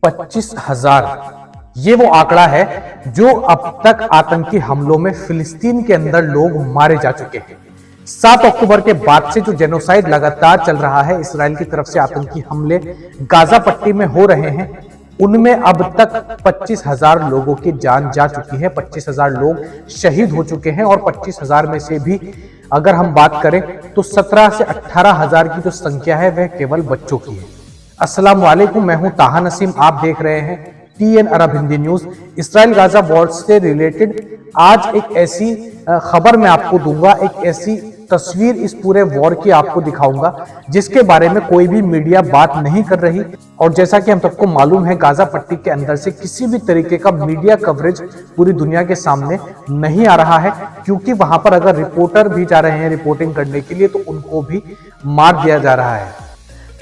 25,000 ये वो आंकड़ा है जो अब तक आतंकी हमलों में फिलिस्तीन के अंदर लोग मारे जा चुके हैं। 7 अक्टूबर के बाद से जो जेनोसाइड लगातार चल रहा है, इसराइल की तरफ से आतंकी हमले गाजा पट्टी में हो रहे हैं, उनमें अब तक 25,000 लोगों की जान जा चुकी है। 25,000 लोग शहीद हो चुके हैं और 25,000 में से भी अगर हम बात करें तो 17 से 18,000 की जो संख्या है वह केवल बच्चों की है। अस्सलाम वालेकुम, मैं हूं ताहा नसीम, आप देख रहे हैं TN अरब Hindi news. Israel Gaza war से रिलेटेड आज एक ऐसी खबर मैं आपको दूंगा, एक ऐसी तस्वीर इस पूरे वॉर की आपको दिखाऊंगा जिसके बारे में कोई भी मीडिया बात नहीं कर रही। और जैसा कि हम सबको मालूम है, गाजा पट्टी के अंदर से किसी भी तरीके का मीडिया कवरेज पूरी दुनिया के सामने नहीं आ रहा है, क्योंकि वहां पर अगर रिपोर्टर भी जा रहे हैं रिपोर्टिंग करने के लिए तो उनको भी मार दिया जा रहा है।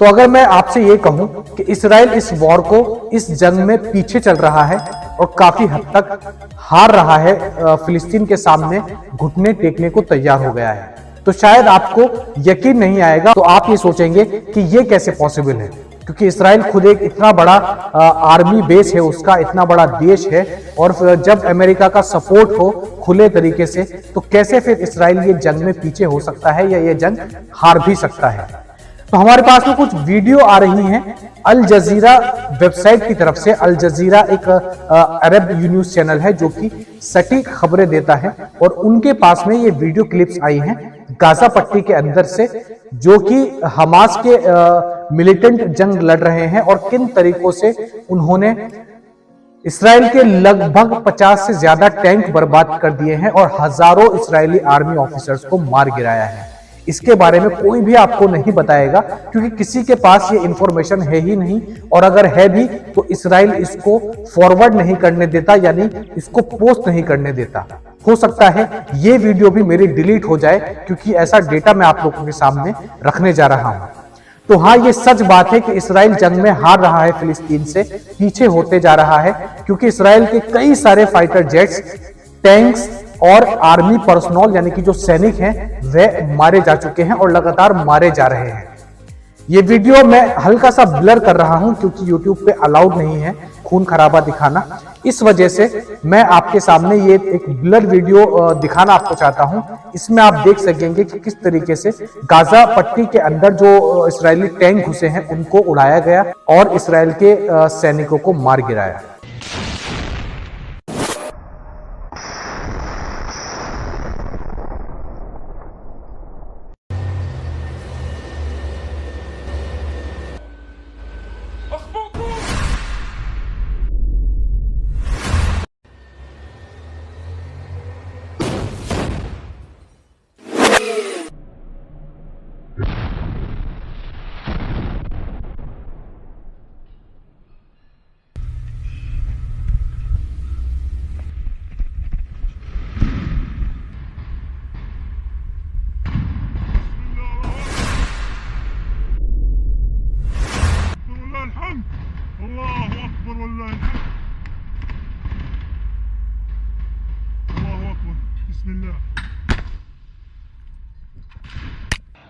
तो अगर मैं आपसे ये कहूं कि इसराइल इस वॉर को, इस जंग में पीछे चल रहा है और काफी हद तक हार रहा है, फिलिस्तीन के सामने घुटने टेकने को तैयार हो गया है, तो शायद आपको यकीन नहीं आएगा। तो आप ये सोचेंगे कि ये कैसे पॉसिबल है, क्योंकि इसराइल खुद एक इतना बड़ा आर्मी बेस है, उसका इतना बड़ा देश है, और जब अमेरिका का सपोर्ट हो खुले तरीके से, तो कैसे फिर इसराइल ये जंग में पीछे हो सकता है या ये जंग हार भी सकता है। तो हमारे पास में कुछ वीडियो आ रही हैं अल जजीरा वेबसाइट की तरफ से। अल जजीरा एक अरब न्यूज चैनल है जो कि सटीक खबरें देता है, और उनके पास में ये वीडियो क्लिप्स आई हैं गाजा पट्टी के अंदर से, जो कि हमास के मिलिटेंट जंग लड़ रहे हैं और किन तरीकों से उन्होंने इसराइल के लगभग 50 से ज्यादा टैंक बर्बाद कर दिए हैं और हजारों इसराइली आर्मी ऑफिसर्स को मार गिराया है। इसके बारे में कोई भी आपको नहीं बताएगा, क्योंकि किसी के पास ये इंफॉर्मेशन है ही नहीं, और अगर है भी तो इसराइल इसको फॉरवर्ड नहीं करने देता, यानी इसको पोस्ट नहीं करने देता। हो सकता है ये वीडियो भी मेरी डिलीट हो जाए, क्योंकि ऐसा डेटा मैं आप लोगों के सामने रखने जा रहा हूं। तो हाँ, ये सच बात है कि इसराइल जंग में हार रहा है, फिलिस्तीन से पीछे होते जा रहा है, क्योंकि इसराइल के कई सारे फाइटर जेट्स, टैंक्स और आर्मी पर्सनल यानी कि जो सैनिक हैं वे मारे जा चुके हैं और लगातार मारे जा रहे हैं। ये वीडियो मैं हल्का सा ब्लर कर रहा हूं, क्योंकि YouTube पे अलाउड नहीं है खून खराबा दिखाना, इस वजह से मैं आपके सामने ये एक ब्लर वीडियो दिखाना आपको चाहता हूं। इसमें आप देख सकेंगे कि किस तरीके से गाजा पट्टी के अंदर जो इसराइली टैंक घुसे हैं उनको उड़ाया गया और इसराइल के सैनिकों को मार गिराया।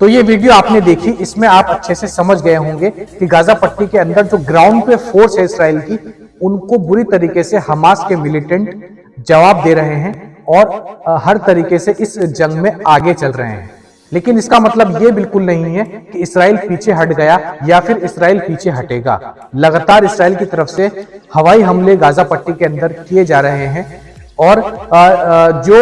तो ये वीडियो आपने देखी, इसमें आप अच्छे से समझ गए होंगे कि गाजा पट्टी के अंदर जो ग्राउंड पे फोर्स है इसराइल की, उनको बुरी तरीके से हमास के मिलिटेंट जवाब दे रहे हैं और हर तरीके से इस जंग में आगे चल रहे हैं। लेकिन इसका मतलब ये बिल्कुल नहीं है कि इसराइल पीछे हट गया या फिर इसराइल पीछे हटेगा। लगातार इसराइल की तरफ से हवाई हमले गाजा पट्टी के अंदर किए जा रहे हैं और जो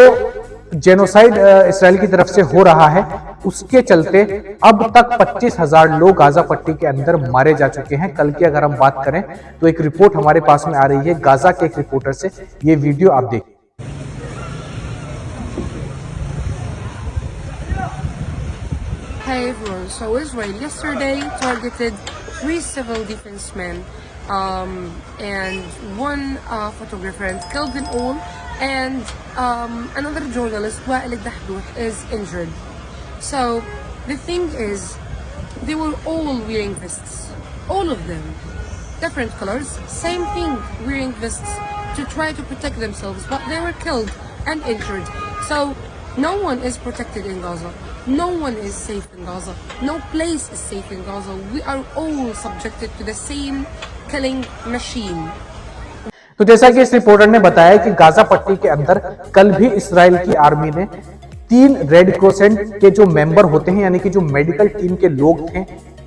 जेनोसाइड इसराइल की तरफ से हो रहा है उसके चलते अब तक 25,000 लोग गाजा पट्टी के अंदर मारे जा चुके हैं। कल की अगर हम बात करें तो एक रिपोर्ट हमारे पास में आ रही है गाजा के एक रिपोर्टर से, ये वीडियो आप देखिए। Hey everyone, so Israel yesterday targeted 3 civil defensemen and 1 photographer and killed them all, and another journalist, Wael Dahdouh, is injured. So the thing is, they were all wearing vests, all of them, different colors, same thing, wearing vests to try to protect themselves, but they were killed and injured. So no one is protected in Gaza. No one is safe in Gaza. No place is safe in Gaza. We are all subjected to the same killing machine. तो जैसा कि इस reporter ने बताया कि Gaza पट्टी के अंदर कल भी इसराइल की आर्मी ने 3 रेड क्रोसेंट के जो मेंबर होते हैं, यानी कि जो मेडिकल टीम के लोग थे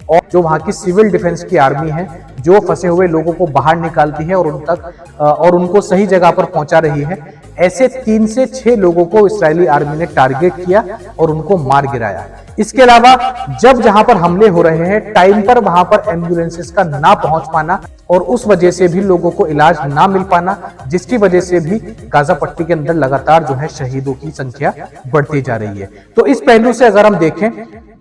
और जो वहां की सिविल डिफेंस की आर्मी है, जो फंसे हुए लोगों को बाहर निकालती है और उनको सही जगह पर पहुंचा रही है, ऐसे 3 से 6 लोगों को इस्राएली आर्मी ने टारगेट किया और उनको मार गिराया। इसके अलावा जब जहां पर हमले हो रहे हैं टाइम पर वहां पर एम्बुलेंसेस का ना पहुंच पाना और उस वजह से भी लोगों को इलाज ना मिल पाना, जिसकी वजह से भी गाजा पट्टी के अंदर लगातार जो है शहीदों की संख्या बढ़ती जा रही है। तो इस पहलू से अगर हम देखें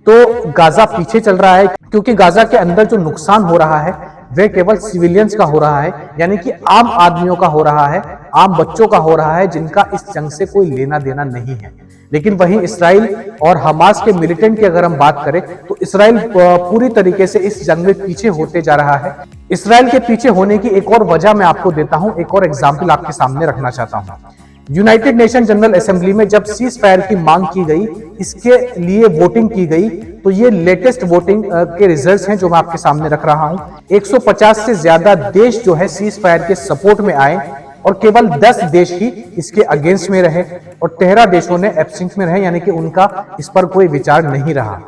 तो गाजा पीछे चल रहा है, क्योंकि गाजा के अंदर जो नुकसान हो रहा है वह केवल सिविलियंस का हो रहा है, यानी कि आम आदमियों का हो रहा है, आम बच्चों का हो रहा है, जिनका इस जंग से कोई लेना देना नहीं है। लेकिन वहीं इसराइल और हमास के मिलिटेंट की अगर हम बात करें तो इसराइल पूरी तरीके से इस जंग में पीछे होते जा रहा है। इसराइल के पीछे होने की एक और वजह मैं आपको देता हूं, एक और एग्जाम्पल आपके सामने रखना चाहता हूं। यूनाइटेड नेशन जनरल असेंबली में जब सीज फायर की मांग की गई, इसके लिए वोटिंग की गई, तो ये लेटेस्ट वोटिंग के रिजल्ट्स हैं जो मैं आपके सामने रख रहा हूं। 150 से ज्यादा देश जो है सीज फायर के सपोर्ट में आए और केवल 10 देश ही इसके अगेंस्ट में रहे और 13 देशों ने एब्सेंट में रहे, यानी कि उनका इस पर कोई विचार नहीं रहा।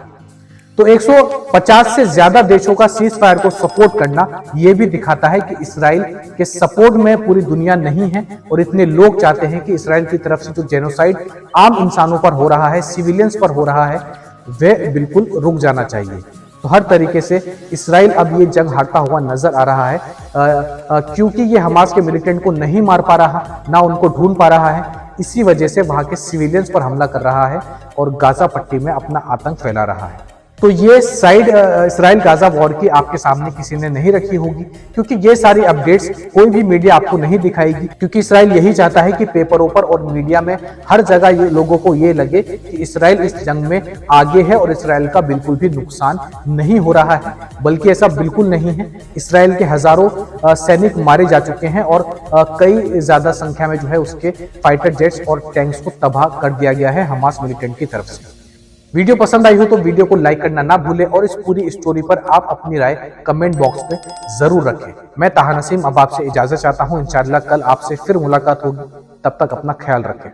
तो 150 से ज्यादा देशों का सीज फायर को सपोर्ट करना यह भी दिखाता है कि इसराइल के सपोर्ट में पूरी दुनिया नहीं है और इतने लोग चाहते हैं कि इसराइल की तरफ से जो जेनोसाइड आम इंसानों पर हो रहा है, सिविलियंस पर हो रहा है, वह बिल्कुल रुक जाना चाहिए। तो हर तरीके से इसराइल अब ये जंग हारता हुआ नजर आ रहा है, क्योंकि ये हमास के मिलिटेंट को नहीं मार पा रहा, ना उनको ढूंढ पा रहा है। इसी वजह से वहां के सिविलियंस पर हमला कर रहा है और गाजा पट्टी में अपना आतंक फैला रहा है। तो ये साइड इसराइल गाजा वॉर की आपके सामने किसी ने नहीं रखी होगी, क्योंकि ये सारी अपडेट्स कोई भी मीडिया आपको नहीं दिखाएगी, क्योंकि इसराइल यही चाहता है कि पेपरों पर और मीडिया में हर जगह ये लोगों को ये लगे कि इसराइल इस जंग में आगे है और इसराइल का बिल्कुल भी नुकसान नहीं हो रहा है, बल्कि ऐसा बिल्कुल नहीं है। इसराइल के हजारों सैनिक मारे जा चुके हैं और कई ज्यादा संख्या में जो है उसके फाइटर जेट्स और टैंक्स को तबाह कर दिया गया है हमास मिलिटेंट की तरफ से। वीडियो पसंद आई हो तो वीडियो को लाइक करना ना भूलें और इस पूरी स्टोरी पर आप अपनी राय कमेंट बॉक्स में जरूर रखें। मैं ताहा नसीम अब आपसे इजाजत चाहता हूं। इंशाअल्लाह कल आपसे फिर मुलाकात होगी, तब तक अपना ख्याल रखें।